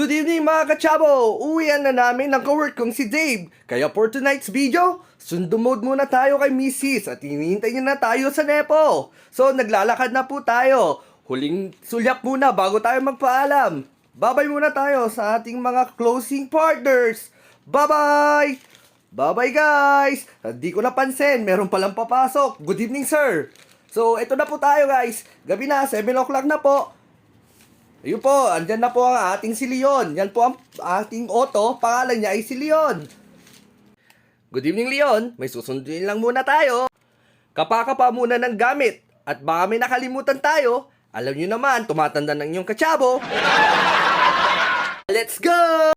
Good evening mga kachabo! Uwian na namin ng kawork kong si Dave. Kaya for tonight's video, sundo mode muna tayo kay Mrs. at hinihintay niya na tayo sa Nepo. So naglalakad na po tayo. Huling sulyap muna bago tayo magpaalam. Babay muna tayo sa ating mga closing partners. Bye-bye! Bye-bye guys! Hindi ko napansin, meron palang papasok. Good evening sir! So ito na po tayo guys. Gabi na, 7 o'clock na po. Ayun po, andyan na po ang ating si Leon. Yan po ang ating auto. Pangalan niya ay si Leon. Good evening, Leon. May susunduin lang muna tayo. Kapakapa muna ng gamit. At baka may nakalimutan tayo. Alam niyo naman, tumatanda ng inyong katsabo. Let's go!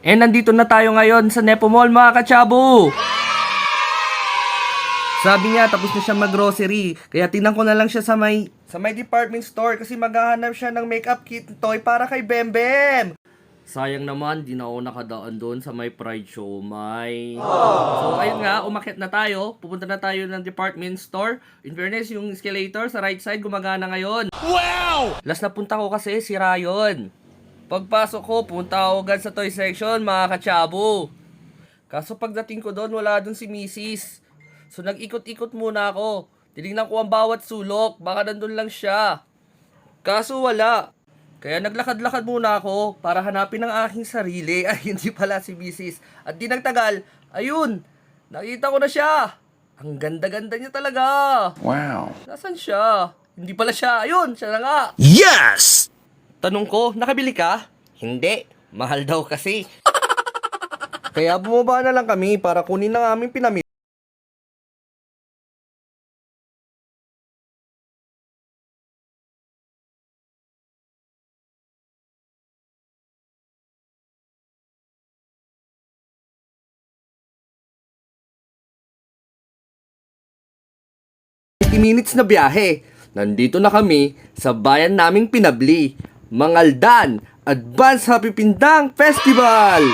And nandito na tayo ngayon sa Nepo Mall mga katsabo. Sabi niya tapos na siya mag-grocery. Kaya tingnan ko na lang siya sa may department store kasi maghahanap siya ng makeup kit toy para kay Bembem. Sayang naman, di na ako nakadaan doon sa may Pride Siomai. So ayun nga, umakyat na tayo. Pupunta na tayo ng department store. In fairness, yung escalator sa right side gumagana ngayon. Wow! Last na punta ko kasi si Ryan. Pagpasok ko, punta ako agad sa toy section, mga katsabo. Kaso pagdating ko doon, wala doon si Mrs. So nag-ikot-ikot muna ako. Tinignan ko ang bawat sulok, baka nandun lang siya. Kaso wala. Kaya naglakad-lakad muna ako para hanapin ang aking sarili. Ay, hindi pala si Mrs. At di nagtagal, ayun, nakita ko na siya. Ang ganda-ganda niya talaga. Wow. Nasaan siya? Hindi pala siya. Ayun, siya na nga. Yes! Tanong ko, nakabili ka? Hindi, mahal daw kasi. Kaya bumaba na lang kami para kunin ang aming pinamili. Minutes na biyahe. Nandito na kami sa bayan naming pinabli, Mangaldan Advance Happy Pindang Festival.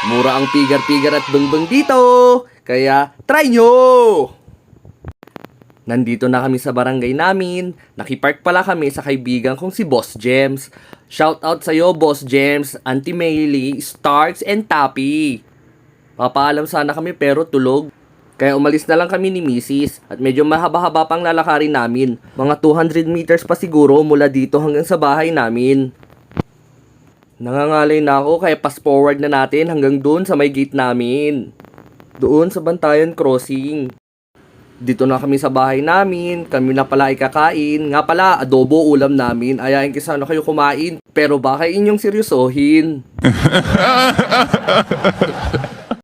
Mura ang pigar-pigar at beng-beng dito, kaya try nyo! Nandito na kami sa barangay namin. Nakipark pala kami sa kaibigan kong si Boss James. Shout out sa'yo Boss James, Auntie Maylie, Starks, and Tappy. Papaalam sana kami pero tulog. Kaya umalis na lang kami ni Mrs. At medyo mahaba-haba pang lalakarin namin. Mga 200 meters pa siguro mula dito hanggang sa bahay namin. Nangangalay na ako kaya fast forward na natin hanggang doon sa may gate namin. Doon sa Bantayan Crossing. Dito na kami sa bahay namin. Kami na pala ay kakain. Nga pala, adobo ulam namin. Ayain ko sana kayo kumain. Pero baka inyong seryosohin.